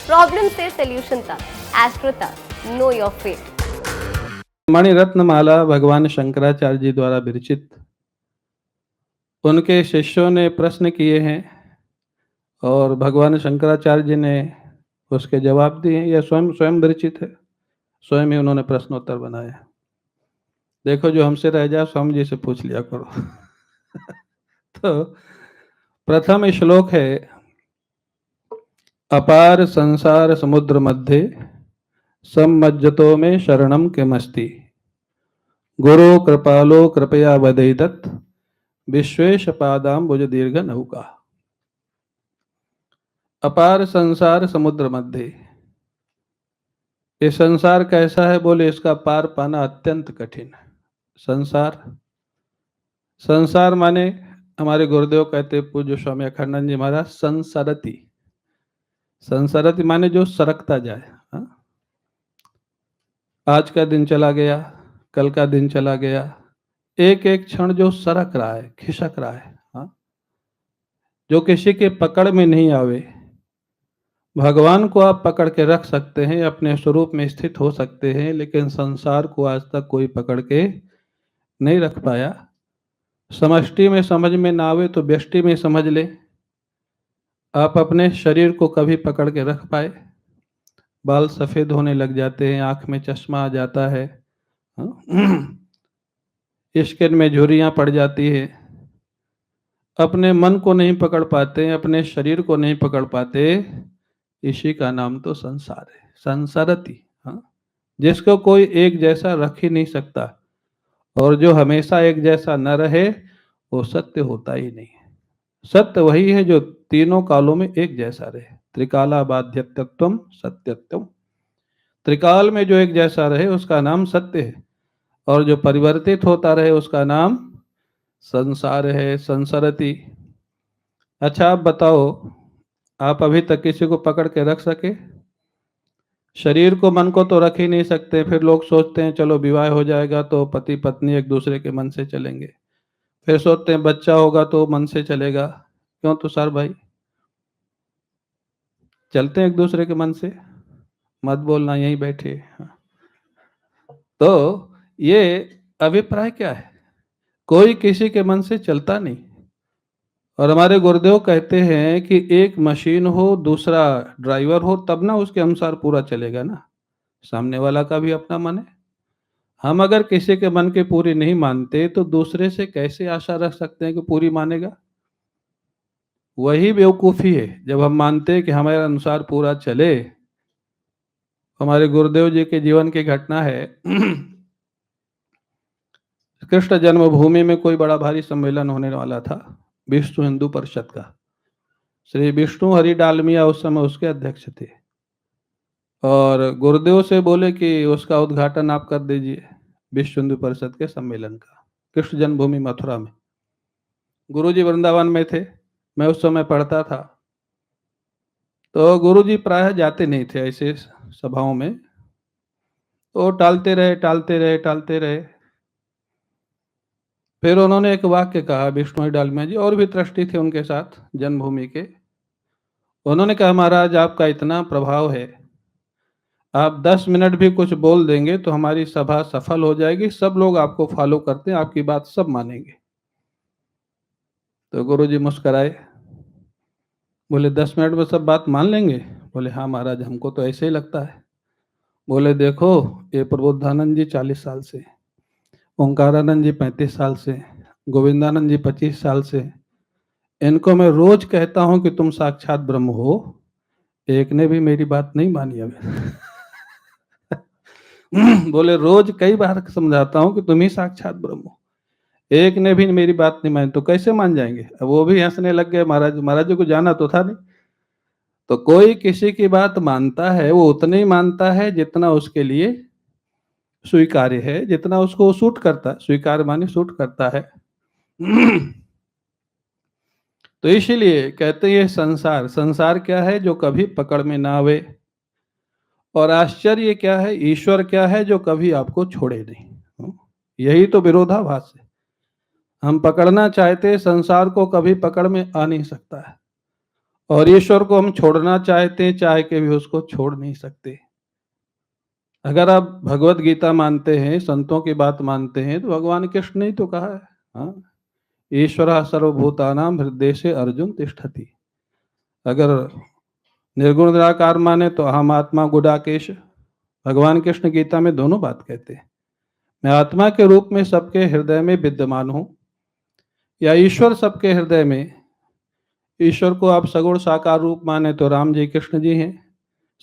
Problem से solution तक, astro तक, नो योर फेट। मणिरत्नमाला भगवान शंकराचार्य जी द्वारा विरचित, उनके शिष्यों ने प्रश्न किए हैं और भगवान शंकराचार्य जी ने उसके जवाब दिए हैं। यह स्वयं स्वयं विरचित है, स्वयं ही उन्होंने प्रश्नोत्तर बनाया। देखो, जो हमसे रह जाए स्वामी जी से पूछ लिया करो। तो प्रथम श्लोक है, अपार संसार समुद्र मध्य सम्मज्जतो में शरणम किमस्ति, गुरु कृपालो कृपया वदेतत्, विश्वेश पादाम्बुज दीर्घ नौका। अपार संसार समुद्र मध्य, ये संसार कैसा है? बोले, इसका पार पाना अत्यंत कठिन है। संसार, संसार माने हमारे गुरुदेव कहते पूज्य स्वामी अखंडानंद जी महाराज, संसरति। संसरति माने जो सरकता जाए। हाँ? आज का दिन चला गया, कल का दिन चला गया, एक एक क्षण जो सरक रहा है, खिसक रहा है। हाँ? जो किसी के पकड़ में नहीं आवे। भगवान को आप पकड़ के रख सकते हैं, अपने स्वरूप में स्थित हो सकते हैं, लेकिन संसार को आज तक कोई पकड़ के नहीं रख पाया। समष्टि में समझ में ना आवे तो व्यष्टि में समझ ले। आप अपने शरीर को कभी पकड़ के रख पाए? बाल सफेद होने लग जाते हैं, आंख में चश्मा आ जाता है, स्किन में झुर्रियां पड़ जाती है। अपने मन को नहीं पकड़ पाते, अपने शरीर को नहीं पकड़ पाते, इसी का नाम तो संसार है, संसारति। हाँ? जिसको कोई एक जैसा रख ही नहीं सकता, और जो हमेशा एक जैसा न रहे वो सत्य होता ही नहीं है। सत्य वही है जो तीनों कालों में एक जैसा रहे। त्रिकाला बाध्यत्वम सत्यत्वम, त्रिकाल में जो एक जैसा रहे उसका नाम सत्य है, और जो परिवर्तित होता रहे उसका नाम संसार है, संसारति। अच्छा, आप बताओ, आप अभी तक किसी को पकड़ के रख सके? शरीर को, मन को तो रख ही नहीं सकते। फिर लोग सोचते हैं चलो विवाह हो जाएगा तो पति पत्नी एक दूसरे के मन से चलेंगे। फिर सोचते हैं बच्चा होगा तो मन से चलेगा। क्यों तुषार भाई, चलते हैं एक दूसरे के मन से? मत बोलना, यहीं बैठे। तो ये अभिप्राय क्या है? कोई किसी के मन से चलता नहीं। और हमारे गुरुदेव कहते हैं कि एक मशीन हो, दूसरा ड्राइवर हो, तब ना उसके अनुसार पूरा चलेगा ना। सामने वाला का भी अपना मन है। हम अगर किसी के मन की पूरी नहीं मानते तो दूसरे से कैसे आशा रख सकते हैं कि पूरी मानेगा? वही बेवकूफ़ी है जब हम मानते हैं कि हमारे अनुसार पूरा चले। हमारे गुरुदेव जी के जीवन की घटना है। कृष्ण जन्मभूमि में कोई बड़ा भारी सम्मेलन होने वाला था, विश्व हिंदू परिषद का। श्री विष्णु हरि डालमिया उस समय उसके अध्यक्ष थे, और गुरुदेव से बोले कि उसका उद्घाटन आप कर दीजिए, विश्व हिंदू परिषद के सम्मेलन का, कृष्ण जन्मभूमि मथुरा में। गुरुजी वृंदावन में थे, मैं उस समय पढ़ता था। तो गुरुजी प्रायः जाते नहीं थे ऐसे सभाओं में, तो टालते रहे टालते रहे टालते रहे। फिर उन्होंने एक वाक्य कहा, विष्णु डालमिया जी और भी ट्रस्टी थे उनके साथ जन्मभूमि के। उन्होंने कहा, महाराज आपका इतना प्रभाव है, आप 10 मिनट भी कुछ बोल देंगे तो हमारी सभा सफल हो जाएगी, सब लोग आपको फॉलो करते हैं, आपकी बात सब मानेंगे। तो गुरुजी मुस्कुराए, बोले 10 मिनट में सब बात मान लेंगे? बोले हाँ महाराज, हमको तो ऐसे ही लगता है। बोले देखो, ये प्रबोधानंद जी 40 साल से, ओंकारानंद जी 35 साल से, गोविंदानंद जी 25 साल से, इनको मैं रोज कहता हूं कि तुम साक्षात ब्रह्म हो, एक ने भी मेरी बात नहीं मानी अभी। बोले रोज कई बार समझाता हूं कि तुम ही साक्षात ब्रह्म हो, एक ने भी मेरी बात नहीं मानी, तो कैसे मान जाएंगे? अब वो भी हंसने लग गए। महाराज, महाराज जी को जाना तो था नहीं। तो कोई किसी की बात मानता है, वो उतना ही मानता है जितना उसके लिए स्वीकार्य है, जितना उसको सूट करता है। स्वीकार्य माने सूट करता है। तो इसीलिए कहते हैं ये संसार, संसार क्या है? जो कभी पकड़ में ना आवे। और आश्चर्य क्या है? ईश्वर क्या है? जो कभी आपको छोड़े नहीं। यही तो विरोधाभास है। हम पकड़ना चाहते, संसार को कभी पकड़ में आ नहीं सकता है, और ईश्वर को हम छोड़ना चाहते हैं, चाह के भी उसको छोड़ नहीं सकते। अगर आप भगवत गीता मानते हैं, संतों की बात मानते हैं, तो भगवान कृष्ण ने ही तो कहा है, हाँ, ईश्वरः सर्वभूतानां हृदयेषु अर्जुन तिष्ठति। अगर निर्गुण निराकार माने तो अहम आत्मा गुडाकेश। भगवान कृष्ण गीता में दोनों बात कहते हैं। मैं आत्मा के रूप में सबके हृदय में विद्यमान हूं, या ईश्वर सबके हृदय में। ईश्वर को आप सगुण साकार रूप माने तो राम जी कृष्ण जी हैं,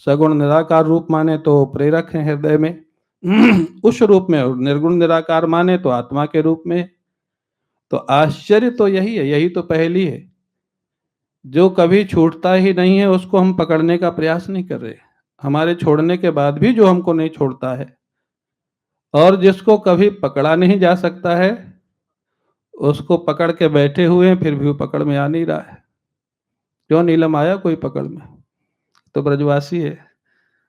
सगुण निराकार रूप माने तो प्रेरक हैं हृदय में उस रूप में, और निर्गुण निराकार माने तो आत्मा के रूप में। तो आश्चर्य तो यही है, यही तो पहली है। जो कभी छूटता ही नहीं है उसको हम पकड़ने का प्रयास नहीं कर रहे, हमारे छोड़ने के बाद भी जो हमको नहीं छोड़ता है। और जिसको कभी पकड़ा नहीं जा सकता है उसको पकड़ के बैठे हुए हैं, फिर भी वो पकड़ में आ नहीं रहा है। क्यों नीलम आया कोई पकड़ में? तो ब्रजवासी है,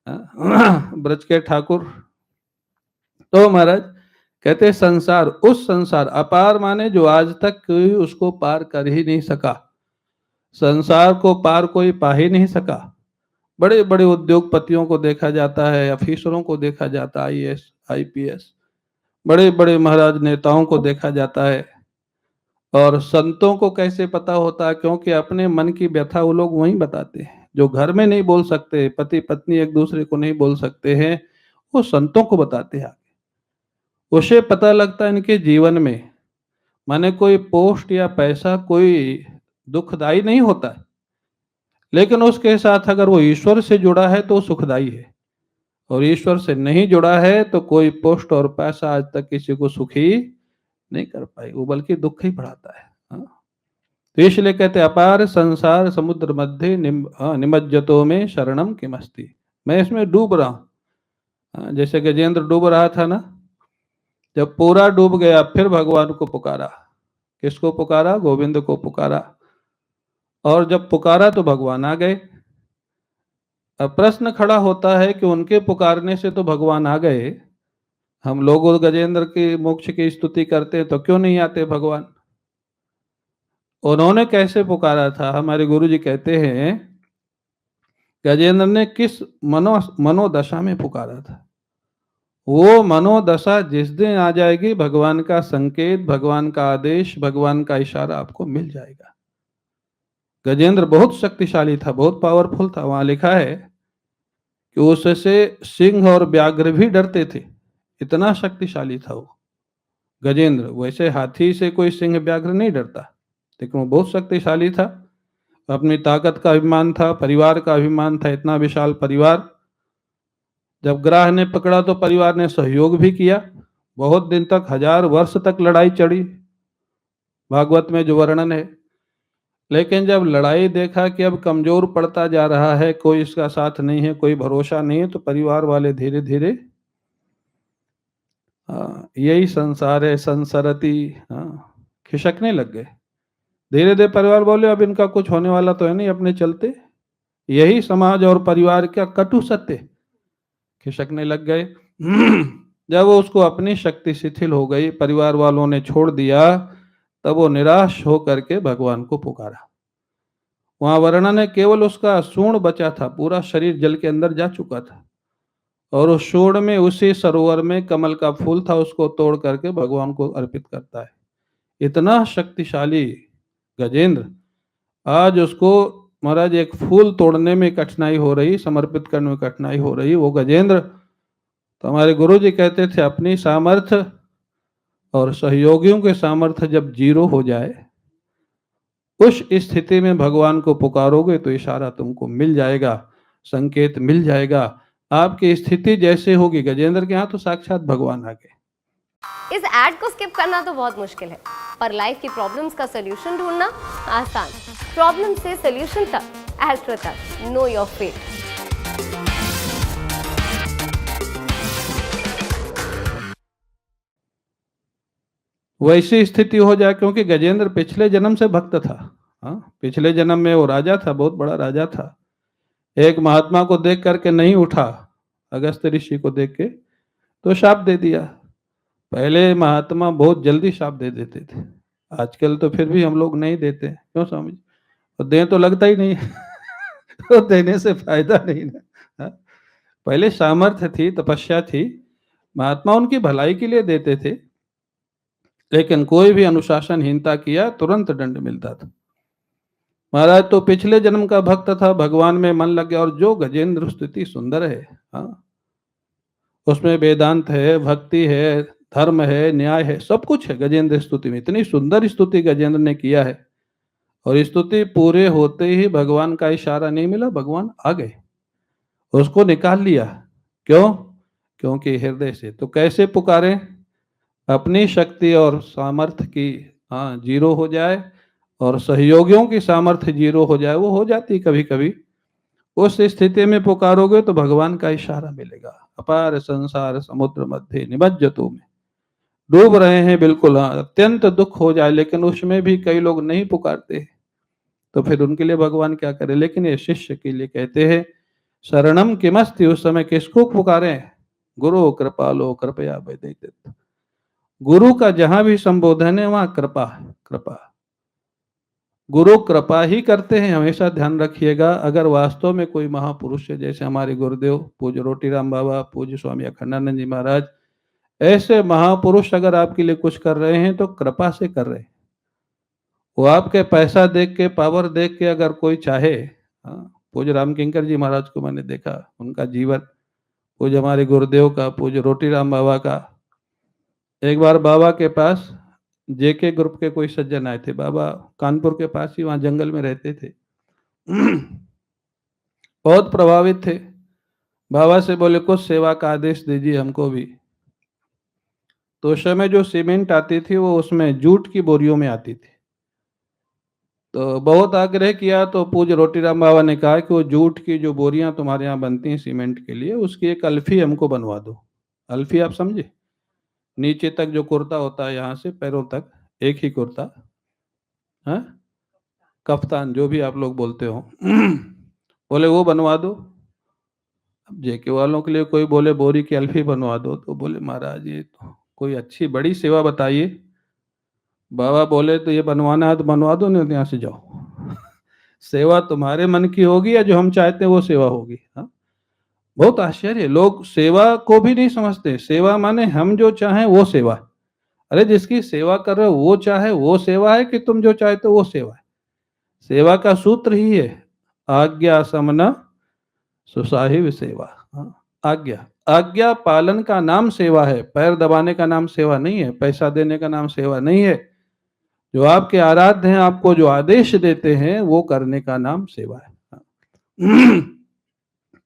ब्रज के ठाकुर। तो महाराज कहते संसार, उस संसार, अपार माने जो आज तक कोई उसको पार कर ही नहीं सका। संसार को पार कोई पा ही नहीं सका। बड़े बड़े उद्योगपतियों को देखा जाता है, अफीसरों को देखा जाता है, आईएएस आईपीएस, बड़े बड़े महाराज नेताओं को देखा जाता है। और संतों को कैसे पता होता है? क्योंकि अपने मन की व्यथा वो लोग वहीं बताते हैं। जो घर में नहीं बोल सकते, पति पत्नी एक दूसरे को नहीं बोल सकते हैं, वो संतों को बताते हैं। उसे पता लगता है इनके जीवन में, माने कोई पोस्ट या पैसा कोई दुखदाई नहीं होता है, लेकिन उसके साथ अगर वो ईश्वर से जुड़ा है तो सुखदाई है, और ईश्वर से नहीं जुड़ा है तो कोई पोस्ट और पैसा आज तक किसी को सुखी नहीं कर पाई, वो बल्कि दुख ही बढ़ाता है। हाँ? तो इसलिए कहते अपार संसार समुद्र मध्य निमज्जतों में शरणम किमस्ति। मैं इसमें डूब रहा हूं। जैसे गजेंद्र डूब रहा था ना, जब पूरा डूब गया फिर भगवान को पुकारा। किसको पुकारा? गोविंद को पुकारा। और जब पुकारा तो भगवान आ गए। अब प्रश्न खड़ा होता है कि उनके पुकारने से तो भगवान आ गए, हम लोग गजेंद्र के मोक्ष की स्तुति करते हैं तो क्यों नहीं आते भगवान? उन्होंने कैसे पुकारा था? हमारे गुरु जी कहते हैं गजेंद्र ने किस मनोदशा में पुकारा था। वो मनोदशा जिस दिन आ जाएगी, भगवान का संकेत, भगवान का आदेश, भगवान का इशारा आपको मिल जाएगा। गजेंद्र बहुत शक्तिशाली था, बहुत पावरफुल था। वहां लिखा है कि उससे सिंह और व्याघ्र भी डरते थे, इतना शक्तिशाली था वो गजेंद्र। वैसे हाथी से कोई सिंह व्याघ्र नहीं डरता, लेकिन वो बहुत शक्तिशाली था। अपनी ताकत का अभिमान था, परिवार का अभिमान था, इतना विशाल परिवार। जब ग्राह ने पकड़ा तो परिवार ने सहयोग भी किया। बहुत दिन तक, 1000 वर्ष तक लड़ाई चढ़ी, भागवत में जो वर्णन है। लेकिन जब लड़ाई देखा कि अब कमजोर पड़ता जा रहा है, कोई इसका साथ नहीं है, कोई भरोसा नहीं है, तो परिवार वाले धीरे धीरे, यही संसार है संसरती, खिसकने लग गए। धीरे धीरे परिवार बोले अब इनका कुछ होने वाला तो है नहीं, अपने चलते। यही समाज और परिवार का कटु सत्य, खिसकने लग गए। जब उसको अपनी शक्ति शिथिल हो गई, परिवार वालों ने छोड़ दिया, तब वो निराश होकर के भगवान को पुकारा। वहां वर्णन है केवल उसका सूंड बचा था, पूरा शरीर जल के अंदर जा चुका था, और उस सूंड में, उसी सरोवर में कमल का फूल था, उसको तोड़ करके भगवान को अर्पित करता है। इतना शक्तिशाली गजेंद्र, आज उसको महाराज एक फूल तोड़ने में कठिनाई हो रही, समर्पित करने में कठिनाई हो रही। वो गजेंद्र, तो हमारे गुरु जी कहते थे अपनी सामर्थ्य और सहयोगियों के सामर्थ्य जब जीरो हो जाए, उस स्थिति में भगवान को पुकारोगे तो इशारा तुमको मिल जाएगा, संकेत मिल जाएगा। आपकी स्थिति जैसे होगी, गजेंद्र के यहाँ तो साक्षात भगवान आ गए। इस ऐड को स्किप करना तो बहुत मुश्किल है, पर लाइफ की प्रॉब्लम्स का सलूशन ढूंढना आसान। प्रॉब्लम से सलूशन तक, एस्ट्रो तक, नो योर फेट। वैसी स्थिति हो जाए, क्योंकि गजेंद्र पिछले जन्म से भक्त था। पिछले जन्म में वो राजा था, बहुत बड़ा राजा था। एक महात्मा को देख करके नहीं उठा, अगस्त्य ऋषि को देख के, तो शाप दे दिया। पहले महात्मा बहुत जल्दी शाप दे देते थे, आजकल तो फिर भी हम लोग नहीं देते। क्यों स्वामी? और दें तो लगता ही नहीं है। तो देने से फायदा नहीं ना। हाँ? पहले सामर्थ्य थी, तपस्या थी, महात्मा उनकी भलाई के लिए देते थे, लेकिन कोई भी अनुशासनहीनता किया तुरंत दंड मिलता था। महाराज तो पिछले जन्म का भक्त था, भगवान में मन लग गया, और जो गजेंद्र स्तुति सुंदर है, हाँ, उसमें वेदांत है, भक्ति है, धर्म है, न्याय है, सब कुछ है गजेंद्र स्तुति में। इतनी सुंदर स्तुति गजेंद्र ने किया है, और स्तुति पूरे होते ही भगवान का इशारा नहीं मिला, भगवान आ गए, उसको निकाल लिया। क्यों? क्योंकि हृदय से। तो कैसे पुकारें? अपनी शक्ति और सामर्थ्य की, हाँ, जीरो हो जाए, और सहयोगियों की सामर्थ्य जीरो हो जाए, वो हो जाती कभी कभी। उस स्थिति में पुकारोगे तो भगवान का इशारा मिलेगा। अपार संसार समुद्र मध्य निमज्जतु में डूब रहे हैं, बिल्कुल, हाँ, अत्यंत दुख हो जाए, लेकिन उसमें भी कई लोग नहीं पुकारते, तो फिर उनके लिए भगवान क्या करे। लेकिन ये शिष्य के लिए कहते हैं, शरणम किमस्ति, उस समय किसको पुकारें? गुरु कृपालो कृपया वैदित। गुरु का जहां भी संबोधन है वहां कृपा है, कृपा। गुरु कृपा ही करते हैं, हमेशा ध्यान रखिएगा। अगर वास्तव में कोई महापुरुष है, जैसे हमारे गुरुदेव पूज्य रोटीराम बाबा, पूज्य स्वामी अखंडानंद जी महाराज, ऐसे महापुरुष अगर आपके लिए कुछ कर रहे हैं तो कृपा से कर रहे हैं। वो आपके पैसा देख के, पावर देख के अगर कोई चाहे, हाँ, पूज्य राम किंकर जी महाराज को मैंने देखा, उनका जीवन, पूज्य हमारे गुरुदेव का, पूज्य रोटीराम बाबा का। एक बार बाबा के पास जेके ग्रुप के कोई सज्जन आए थे, बाबा कानपुर के पास ही वहां जंगल में रहते थे। बहुत प्रभावित थे, बाबा से बोले कुछ सेवा का आदेश दीजिए हमको भी। तो उस समय जो सीमेंट आती थी वो उसमें जूट की बोरियों में आती थी। तो बहुत आग्रह किया, तो पूज्य रोटीराम बाबा ने कहा कि वो जूट की जो बोरियां तुम्हारे यहाँ बनती हैं सीमेंट के लिए, उसकी एक अल्फी हमको बनवा दो। अल्फी आप समझे? नीचे तक जो कुर्ता होता है, यहाँ से पैरों तक एक ही कुर्ता, है कफ्तान, जो भी आप लोग बोलते हो। बोले वो बनवा दो। अब जेके वालों के लिए कोई बोले बोरी की अल्फी बनवा दो, तो बोले महाराज ये तो कोई अच्छी बड़ी सेवा बताइए। बाबा बोले तो ये बनवाना है तो बनवा दो, नहीं तो यहाँ से जाओ। सेवा तुम्हारे मन की होगी या जो हम चाहते हैं वो सेवा होगी। हाँ, बहुत आश्चर्य, लोग सेवा को भी नहीं समझते। सेवा माने हम जो चाहें वो सेवा। अरे जिसकी सेवा कर रहे हो वो चाहे वो सेवा है, कि तुम जो चाहते हो वो सेवा है? सेवा का सूत्र ही है, आज्ञा समन सुसाहिब सेवा। हाँ, आज्ञा, आज्ञा पालन का नाम सेवा है, पैर दबाने का नाम सेवा नहीं है, पैसा देने का नाम सेवा नहीं है। जो आपके आराध्य हैं, आपको जो आदेश देते हैं, वो करने का नाम सेवा है।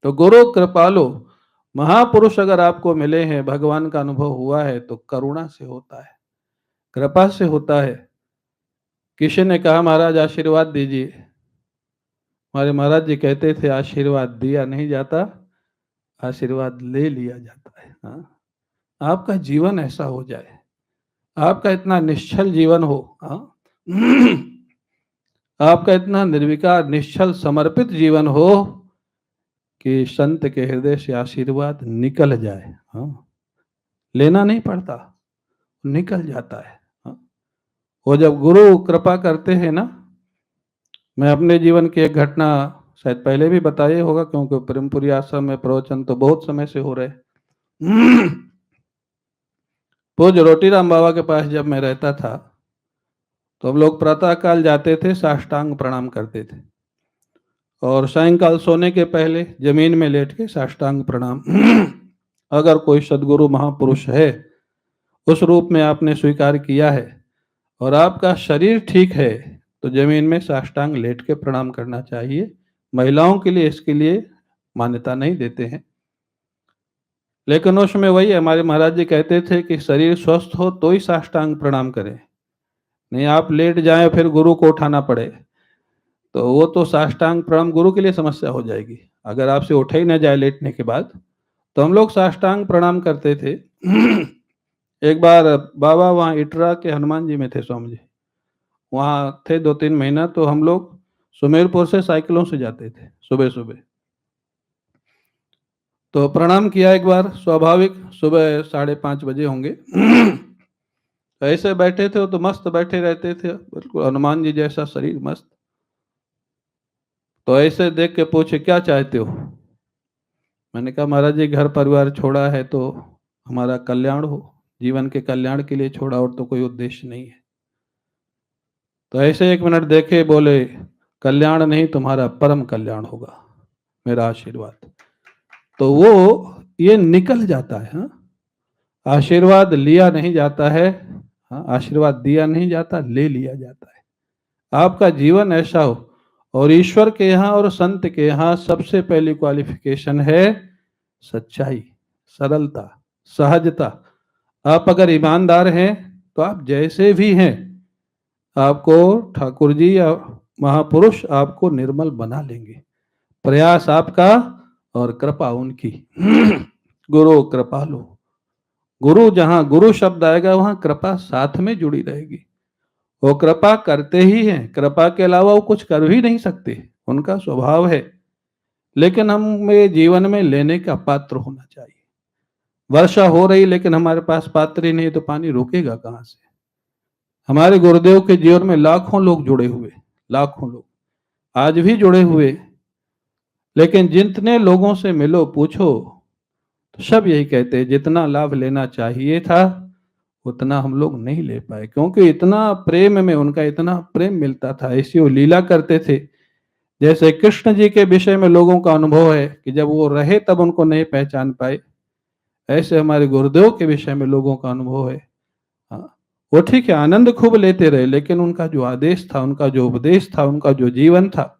तो गुरु कृपालो, महापुरुष अगर आपको मिले हैं, भगवान का अनुभव हुआ है, तो करुणा से होता है, कृपा से होता है। किसी ने कहा महाराज आशीर्वाद दीजिए, हमारे महाराज जी कहते थे आशीर्वाद दिया नहीं जाता, आशीर्वाद ले लिया जाता है। हाँ, आपका जीवन ऐसा हो जाए, आपका इतना निश्चल जीवन हो, हाँ, आपका इतना निर्विकार निश्चल समर्पित जीवन हो कि संत के हृदय से आशीर्वाद निकल जाए। हाँ, लेना नहीं पड़ता, निकल जाता है। हाँ, वो जब गुरु कृपा करते हैं ना, मैं अपने जीवन की एक घटना शायद पहले भी बताया होगा, क्योंकि प्रेमपुरी आश्रम में प्रवचन तो बहुत समय से हो रहे। पूज्य रोटीराम बाबा के पास जब मैं रहता था, तो हम लोग प्रातः काल जाते थे, साष्टांग प्रणाम करते थे, और सायंकाल सोने के पहले जमीन में लेट के साष्टांग प्रणाम। अगर कोई सदगुरु महापुरुष है, उस रूप में आपने स्वीकार किया है और आपका शरीर ठीक है, तो जमीन में साष्टांग लेट के प्रणाम करना चाहिए। महिलाओं के लिए इसके लिए मान्यता नहीं देते हैं, लेकिन उसमें वही हमारे महाराज जी कहते थे कि शरीर स्वस्थ हो तो ही साष्टांग प्रणाम करें, नहीं आप लेट जाएं फिर गुरु को उठाना पड़े, तो वो तो साष्टांग प्रणाम गुरु के लिए समस्या हो जाएगी। अगर आपसे उठा ही ना जाए लेटने के बाद, तो हम लोग साष्टांग प्रणाम करते थे। एक बार बाबा वहाँ इटरा के हनुमान जी में थे, स्वामी जी वहाँ थे 2-3 महीना, तो हम लोग सुमेरपुर से साइकिलों से जाते थे सुबह सुबह। तो प्रणाम किया एक बार, स्वाभाविक सुबह 5:30 बजे होंगे। ऐसे बैठे थे, तो मस्त बैठे रहते थे, बिल्कुल हनुमान जी जैसा शरीर, मस्त। तो ऐसे देख के पूछे क्या चाहते हो? मैंने कहा महाराज जी घर परिवार छोड़ा है तो हमारा कल्याण हो, जीवन के कल्याण के लिए छोड़ा और तो कोई उद्देश्य नहीं है। तो ऐसे 1 मिनट देखे, बोले कल्याण नहीं तुम्हारा परम कल्याण होगा, मेरा आशीर्वाद। तो वो ये निकल जाता है। हाँ? आशीर्वाद लिया नहीं जाता है, हाँ, आशीर्वाद दिया नहीं जाता, ले लिया जाता है। आपका जीवन ऐसा हो। और ईश्वर के यहाँ और संत के यहाँ सबसे पहली क्वालिफिकेशन है सच्चाई, सरलता, सहजता। आप अगर ईमानदार हैं तो आप जैसे भी हैं, आपको ठाकुर जी या महापुरुष आपको निर्मल बना लेंगे। प्रयास आपका और कृपा उनकी। गुरु कृपालु, गुरु जहां गुरु शब्द आएगा वहां कृपा साथ में जुड़ी रहेगी। वो कृपा करते ही हैं, कृपा के अलावा वो कुछ कर भी नहीं सकते, उनका स्वभाव है। लेकिन हमें जीवन में लेने का पात्र होना चाहिए। वर्षा हो रही लेकिन हमारे पास पात्र ही नहीं तो पानी रुकेगा कहां से? हमारे गुरुदेव के जीवन में लाखों लोग जुड़े हुए, लाखों लोग आज भी जुड़े हुए। लेकिन जितने लोगों से मिलो पूछो तो सब यही कहते हैं जितना लाभ लेना चाहिए था उतना हम लोग नहीं ले पाए, क्योंकि इतना प्रेम में उनका इतना प्रेम मिलता था, ऐसी वो लीला करते थे। जैसे कृष्ण जी के विषय में लोगों का अनुभव है कि जब वो रहे तब उनको नहीं पहचान पाए, ऐसे हमारे गुरुदेव के विषय में लोगों का अनुभव है। हाँ, वो ठीक है आनंद खूब लेते रहे, लेकिन उनका जो आदेश था, उनका जो उपदेश था, उनका जो जीवन था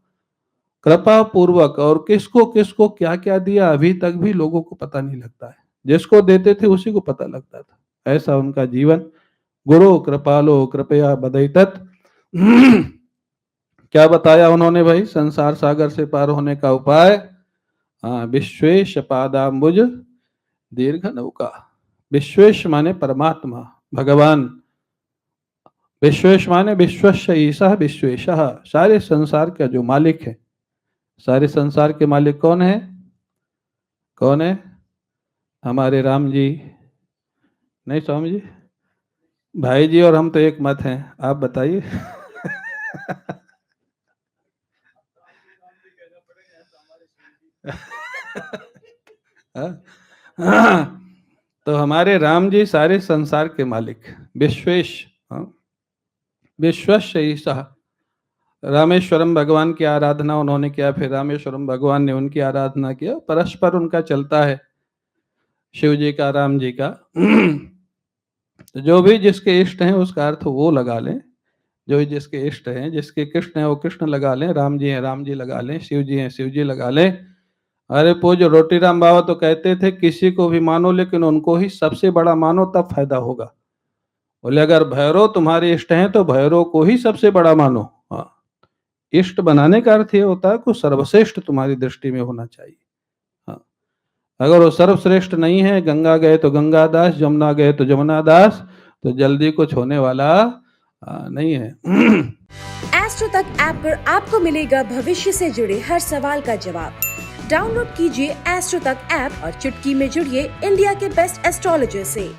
कृपा पूर्वक, और किसको किसको क्या क्या दिया अभी तक भी लोगों को पता नहीं लगता है। जिसको देते थे उसी को पता लगता था, ऐसा उनका जीवन। गुरु कृपालो कृपया बदयितत। क्या बताया उन्होंने भाई संसार सागर से पार होने का उपाय? हाँ, विश्वेश पादाम्बुज दीर्घ नौका। विश्वेश माने परमात्मा, भगवान। विश्वेश माने विश्वस्य ईशः विश्वेशः, सारे संसार का जो मालिक है। सारे संसार के मालिक कौन है? कौन है? हमारे राम जी नहीं, स्वामी जी, भाई जी और हम तो एक मत हैं, आप बताइए। तो हमारे राम जी सारे संसार के मालिक, विश्वेश, विश्वस्य ईशः। रामेश्वरम भगवान की आराधना उन्होंने किया, फिर रामेश्वरम भगवान ने उनकी आराधना किया, परस्पर उनका चलता है, शिव जी का राम जी का। तो जो भी जिसके इष्ट हैं उसका अर्थ वो लगा लें, जो जिसके इष्ट हैं, जिसके कृष्ण है वो कृष्ण लगा लें, राम जी हैं राम जी लगा लें, शिव जी हैं शिव जी लगा लें। अरे पूज्य रोटीराम बाबा तो कहते थे किसी को भी मानो लेकिन उनको ही सबसे बड़ा मानो तब फायदा होगा। बोले अगर भैरव तुम्हारे इष्ट हैं तो भैरव को ही सबसे बड़ा मानो। हाँ, इष्ट बनाने का अर्थ ये होता है कि सर्वश्रेष्ठ तुम्हारी दृष्टि में होना चाहिए। हाँ, अगर वो सर्वश्रेष्ठ नहीं है, गंगा गए तो गंगा दास, जमुना गए तो जमुना दास, तो जल्दी कुछ होने वाला नहीं है। एस्ट्रो तक ऐप पर आपको मिलेगा भविष्य से जुड़े हर सवाल का जवाब। डाउनलोड कीजिए एस्ट्रो तक ऐप और चुटकी में जुड़िए इंडिया के बेस्ट एस्ट्रोलॉजर से।